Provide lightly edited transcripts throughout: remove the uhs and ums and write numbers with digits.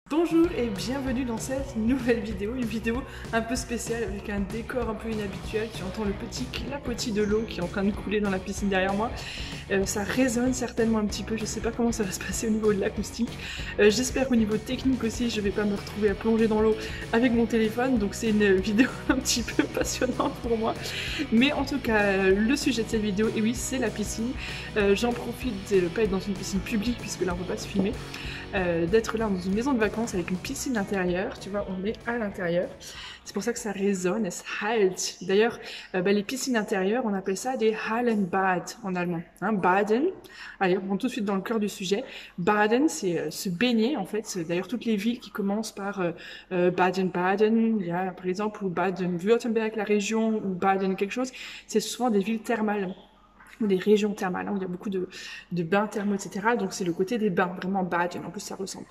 Bonjour et bienvenue dans cette nouvelle vidéo, une vidéo un peu spéciale avec un décor un peu inhabituel. Tu entends le petit clapotis de l'eau qui est en train de couler dans la piscine derrière moi. Ça résonne certainement un petit peu, je sais pas comment ça va se passer au niveau de l'acoustique. J'espère qu'au niveau technique aussi, je vais pas me retrouver à plonger dans l'eau avec mon téléphone, donc c'est une vidéo un petit peu passionnante pour moi. Mais en tout cas, le sujet de cette vidéo, et oui, c'est la piscine. J'en profite de ne pas être dans une piscine publique puisque là on ne peut pas se filmer. D'être là dans une maison de vacances avec une piscine intérieure, tu vois, on est à l'intérieur. C'est pour ça que ça résonne, es halt. D'ailleurs, les piscines intérieures, on appelle ça des Hallenbad en allemand. Hein, Baden, allez, on rentre tout de suite dans le cœur du sujet. Baden, c'est se baigner, en fait. D'ailleurs, toutes les villes qui commencent par Baden-Baden, il y a par exemple, ou Baden-Württemberg, la région, ou Baden quelque chose, c'est souvent des villes thermales. Ou des régions thermales, hein, où il y a beaucoup de bains thermaux, etc. Donc c'est le côté des bains, vraiment Baden, en plus ça ressemble.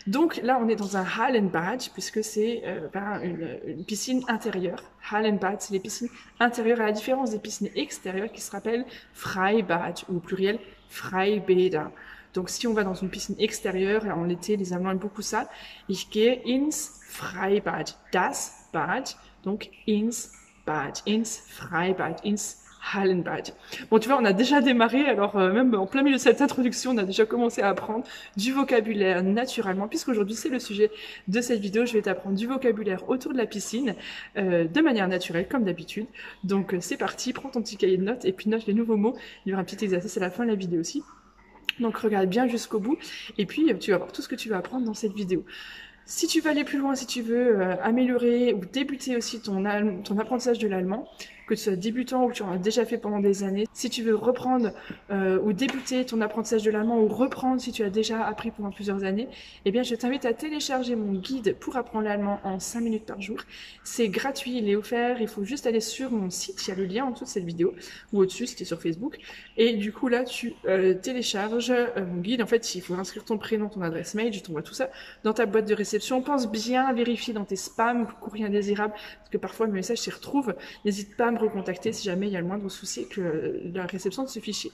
Donc là on est dans un Hallenbad, puisque c'est une piscine intérieure. Hallenbad, c'est les piscines intérieures, à la différence des piscines extérieures qui se rappellent Freibad, ou au pluriel Freibäder. Donc si on va dans une piscine extérieure, et en été les Allemands aiment beaucoup ça, ich gehe ins Freibad, das Bad, donc ins Bad, ins Freibad, ins Hallenbad. Bon, tu vois, on a déjà démarré, alors même en plein milieu de cette introduction, on a déjà commencé à apprendre du vocabulaire naturellement, puisqu'aujourd'hui c'est le sujet de cette vidéo. Je vais t'apprendre du vocabulaire autour de la piscine, de manière naturelle, comme d'habitude. Donc c'est parti, prends ton petit cahier de notes et puis note les nouveaux mots. Il y aura un petit exercice à la fin de la vidéo aussi. Donc regarde bien jusqu'au bout, et puis tu vas voir tout ce que tu vas apprendre dans cette vidéo. Si tu veux aller plus loin, si tu veux améliorer ou débuter aussi ton apprentissage de l'allemand, que tu sois débutant ou que tu en as déjà fait pendant des années, si tu veux reprendre ou débuter ton apprentissage de l'allemand ou reprendre si tu as déjà appris pendant plusieurs années, eh bien je t'invite à télécharger mon guide pour apprendre l'allemand en 5 minutes par jour. C'est gratuit, il est offert, il faut juste aller sur mon site, il y a le lien en dessous de cette vidéo, ou au-dessus si tu es sur Facebook, et du coup là tu télécharges mon guide. En fait il faut inscrire ton prénom, ton adresse mail, je t'envoie tout ça dans ta boîte de réception. Pense bien à vérifier dans tes spams, courrier indésirable, parce que parfois mes messages s'y retrouvent. N'hésite pas à me recontacter si jamais il y a le moindre souci que la réception de ce fichier.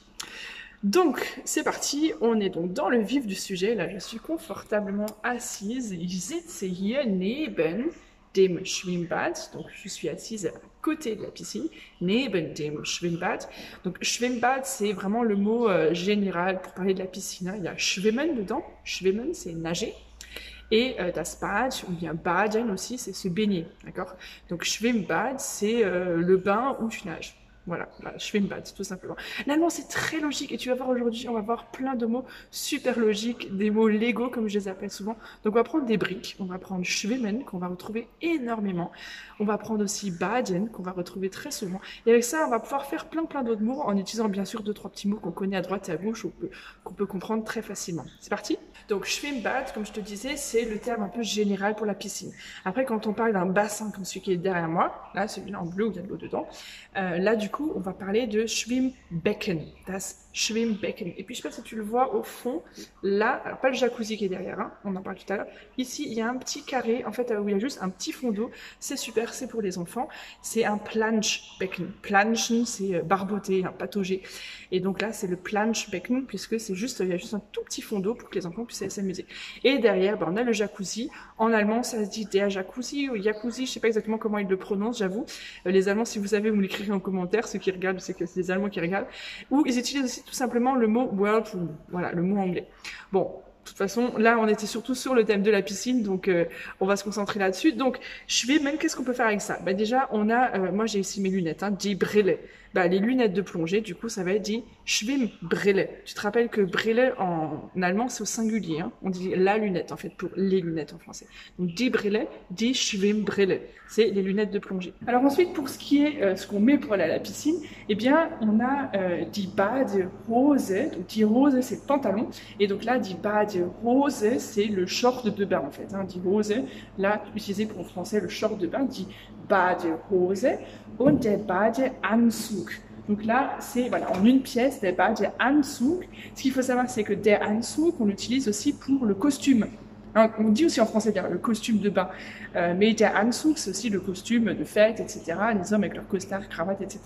Donc, c'est parti, on est donc dans le vif du sujet. Là, je suis confortablement assise. Ich sitze hier neben dem Schwimmbad. Donc, je suis assise à côté de la piscine, neben dem Schwimmbad. Donc, Schwimmbad, c'est vraiment le mot général pour parler de la piscine. Hein. Il y a Schwimmen dedans. Schwimmen, c'est nager. Et das Bad, ou bien Baden aussi, c'est se baigner, d'accord? Donc Schwimmbad, c'est le bain où tu nages. Voilà, Schwimmbad, tout simplement. L'allemand, c'est très logique, et tu vas voir aujourd'hui, on va voir plein de mots super logiques, des mots légaux, comme je les appelle souvent. Donc on va prendre des briques, on va prendre Schwimmen, qu'on va retrouver énormément. On va prendre aussi Baden, qu'on va retrouver très souvent. Et avec ça, on va pouvoir faire plein d'autres mots, en utilisant bien sûr 2-3 petits mots qu'on connaît à droite et à gauche, ou qu'on peut comprendre très facilement. C'est parti? Donc Schwimmbad, comme je te disais, c'est le terme un peu général pour la piscine. Après, quand on parle d'un bassin comme celui qui est derrière moi, là, celui-là en bleu où il y a de l'eau dedans, là, du coup, on va parler de Schwimmbecken, das Schwimmbecken. Et puis, je sais pas si tu le vois au fond, là, alors pas le jacuzzi qui est derrière, hein, on en parle tout à l'heure. Ici, il y a un petit carré, en fait, où il y a juste un petit fond d'eau. C'est super, c'est pour les enfants. C'est un Planschbecken. Planschen, c'est barboter, un patauger. Et donc là, c'est le Planschbecken, puisque c'est juste, il y a juste un tout petit fond d'eau pour que les enfants puissent aller s'amuser. Et derrière, on a le jacuzzi. En allemand, ça se dit der Jacuzzi ou Jacuzzi, je sais pas exactement comment ils le prononcent, j'avoue. Les Allemands, si vous savez, vous me l'écrirez en commentaire. Ceux qui regardent, c'est que c'est les Allemands qui regardent. Ou ils utilisent aussi tout simplement le mot whirlpool, voilà, le mot anglais. Bon, de toute façon, là, on était surtout sur le thème de la piscine, donc on va se concentrer là-dessus. Donc, Schwimmen, qu'est-ce qu'on peut faire avec ça? Déjà, on a, moi j'ai ici mes lunettes, hein, die Brille. Les lunettes de plongée, du coup, ça va être die Schwimmbrille. Tu te rappelles que Brille en allemand, c'est au singulier. Hein. On dit la lunette, en fait, pour les lunettes en français. Donc, die Brille, die Schwimmbrille. C'est les lunettes de plongée. Alors ensuite, pour ce qui est ce qu'on met pour aller à la piscine, eh bien, on a die Badehose. Donc, die Hose, c'est le pantalon. Et donc là, die Badehose, c'est le short de bain, en fait. Hein. Die Hose, là, utilisé pour en français, le short de bain, die Badehose und der Badeanzug. Donc là, c'est voilà, en une pièce, der Badeanzug. Ce qu'il faut savoir, c'est que der Anzug, on l'utilise aussi pour le costume. Hein, on dit aussi en français le costume de bain, mais der Anzug, c'est aussi le costume de fête, etc. Les hommes avec leur costard, cravate, etc.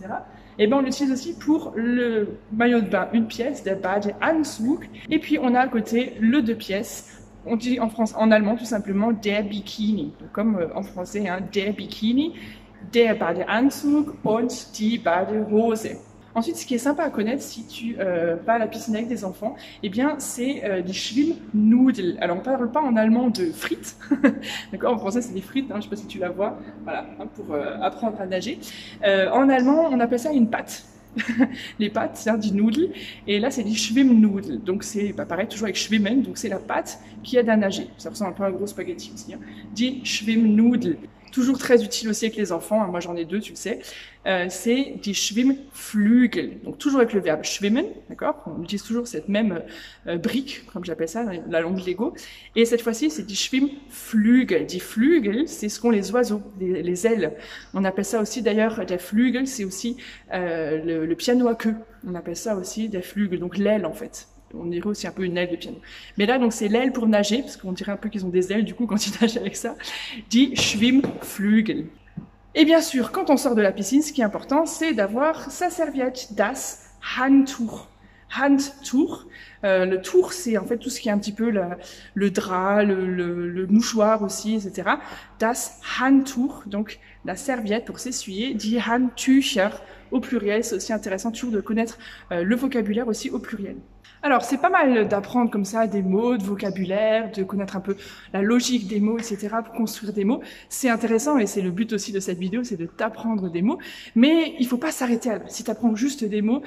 Et ben on l'utilise aussi pour le maillot de bain, une pièce, der Badeanzug. Et puis on a à côté le 2 pièces, On dit en allemand tout simplement der Bikini. Donc, comme en français, hein, der Bikini, der Badeanzug und die Badehose. Ensuite, ce qui est sympa à connaître si tu vas à la piscine avec des enfants, eh bien, c'est des Schwimmnudeln. Alors, on ne parle pas en allemand de frites, d'accord? En français, c'est des frites, hein, je ne sais pas si tu la vois, voilà, hein, pour apprendre à nager. En allemand, on appelle ça une pâte. Les pâtes, c'est die Nudel, et là, c'est des Schwimmnudeln. Donc, c'est pareil, toujours avec Schwimmen, donc c'est la pâte qui aide à nager. Ça ressemble un peu à un gros spaghetti aussi, hein. Die Schwimmnudeln. Toujours très utile aussi avec les enfants, hein, moi j'en ai deux, tu le sais, c'est die Schwimmflügel, donc toujours avec le verbe schwimmen, d'accord, on utilise toujours cette même brique, comme j'appelle ça, dans la langue Lego, et cette fois-ci c'est die Schwimmflügel. Die Flügel, c'est ce qu'ont les oiseaux, les ailes, on appelle ça aussi d'ailleurs, der Flügel, c'est aussi le piano à queue, on appelle ça aussi der Flügel, donc l'aile en fait. On dirait aussi un peu une aile de piano. Mais là, donc, c'est l'aile pour nager, parce qu'on dirait un peu qu'ils ont des ailes, du coup, quand ils nagent avec ça. Die Schwimmflügel. Et bien sûr, quand on sort de la piscine, ce qui est important, c'est d'avoir sa serviette, das Handtuch. Handtuch. Le tour, c'est en fait tout ce qui est un petit peu le drap, le mouchoir aussi, etc. Das Handtuch, donc la serviette pour s'essuyer. Die Handtücher au pluriel, c'est aussi intéressant toujours de connaître le vocabulaire aussi au pluriel. Alors, c'est pas mal d'apprendre comme ça des mots, de vocabulaire, de connaître un peu la logique des mots, etc. pour construire des mots. C'est intéressant et c'est le but aussi de cette vidéo, c'est de t'apprendre des mots. Mais il faut pas s'arrêter à là. Si tu apprends juste des mots,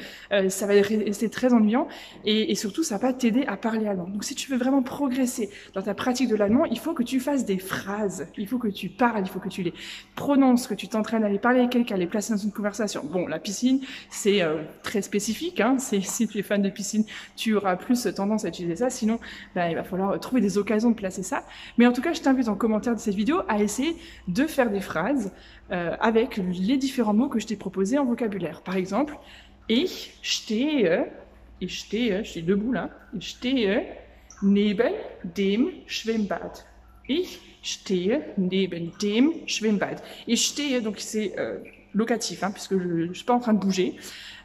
ça va rester très ennuyant et surtout, ça va t'aider à parler allemand. Donc, si tu veux vraiment progresser dans ta pratique de l'allemand, il faut que tu fasses des phrases. Il faut que tu parles, il faut que tu les prononces, que tu t'entraînes à les parler avec quelqu'un, à les placer dans une conversation. Bon, la piscine, c'est très spécifique, hein. Si tu es fan de piscine, tu auras plus tendance à utiliser ça, sinon ben, il va falloir trouver des occasions de placer ça. Mais en tout cas, je t'invite en commentaire de cette vidéo à essayer de faire des phrases avec les différents mots que je t'ai proposés en vocabulaire. Par exemple, ich stehe, je suis debout là, ich stehe neben dem Schwimmbad. Ich stehe neben dem Schwimmbad. Ich stehe, donc c'est locatif, hein, puisque je ne suis pas en train de bouger.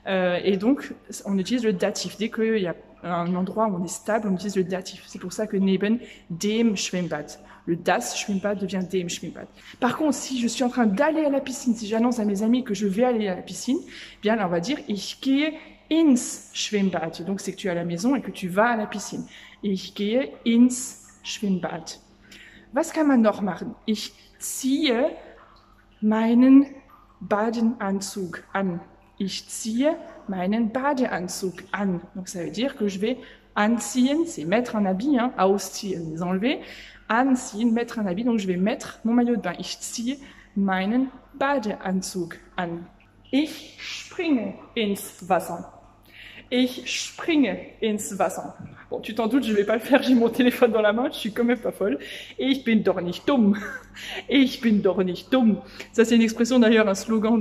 Et donc, on utilise le datif. Dès qu'il y a un endroit où on est stable, on utilise le datif. C'est pour ça que neben dem Schwimmbad. Le das Schwimmbad devient dem Schwimmbad. Par contre, si je suis en train d'aller à la piscine, si j'annonce à mes amis que je vais aller à la piscine, bien là, on va dire ich gehe ins Schwimmbad. Donc, c'est que tu es à la maison et que tu vas à la piscine. Ich gehe ins Schwimmbad. Was kann man noch machen? Ich ziehe meinen Badeanzug an. Ich ziehe meinen Badeanzug an. Donc ça veut dire que je vais anziehen, c'est mettre un habit, hein, ausziehen, les enlever. Anziehen, mettre un habit, donc je vais mettre mon maillot de bain. Ich ziehe meinen Badeanzug an. Ich springe ins Wasser. Ich springe ins Wasser. Bon, tu t'en doutes, je vais pas le faire, j'ai mon téléphone dans la main, je suis quand même pas folle. Ich bin doch nicht dumm. Ich bin doch nicht dumm. Ça, c'est une expression d'ailleurs, un slogan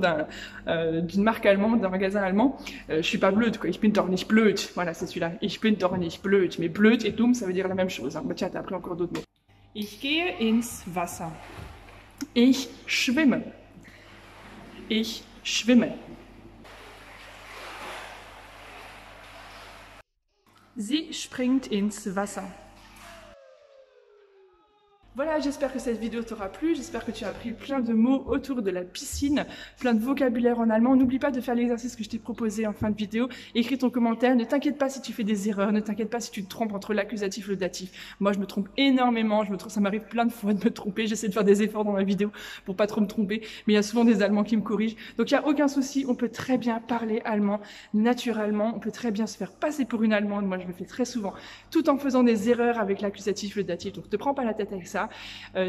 d'une marque allemande, d'un magasin allemand. Je suis pas blöd, quoi. Ich bin doch nicht blöd. Voilà, c'est celui-là. Ich bin doch nicht blöd. Mais blöd et dumm, ça veut dire la même chose. Hein. Bah, tiens, t'as appris encore d'autres mots. Ich gehe ins Wasser. Ich schwimme. Ich schwimme. Sie springt ins Wasser. Voilà, j'espère que cette vidéo t'aura plu, j'espère que tu as appris plein de mots autour de la piscine, plein de vocabulaire en allemand. N'oublie pas de faire l'exercice que je t'ai proposé en fin de vidéo. Écris ton commentaire, ne t'inquiète pas si tu fais des erreurs, ne t'inquiète pas si tu te trompes entre l'accusatif et le datif. Moi, je me trompe énormément, ça m'arrive plein de fois de me tromper, j'essaie de faire des efforts dans ma vidéo pour pas trop me tromper, mais il y a souvent des Allemands qui me corrigent. Donc il n'y a aucun souci, on peut très bien parler allemand naturellement, on peut très bien se faire passer pour une Allemande, moi je le fais très souvent, tout en faisant des erreurs avec l'accusatif et le datif. Donc ne te prends pas la tête avec ça.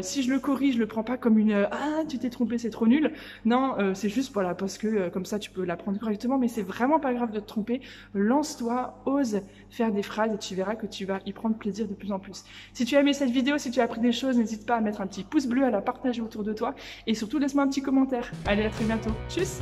Si je le corrige, je le prends pas comme une ah tu t'es trompé, c'est trop nul. Non, c'est juste voilà parce que comme ça tu peux l'apprendre correctement, mais c'est vraiment pas grave de te tromper. Lance-toi, ose faire des phrases et tu verras que tu vas y prendre plaisir de plus en plus. Si tu as aimé cette vidéo, si tu as appris des choses, n'hésite pas à mettre un petit pouce bleu, à la partager autour de toi et surtout laisse-moi un petit commentaire. Allez, à très bientôt. Tchuss.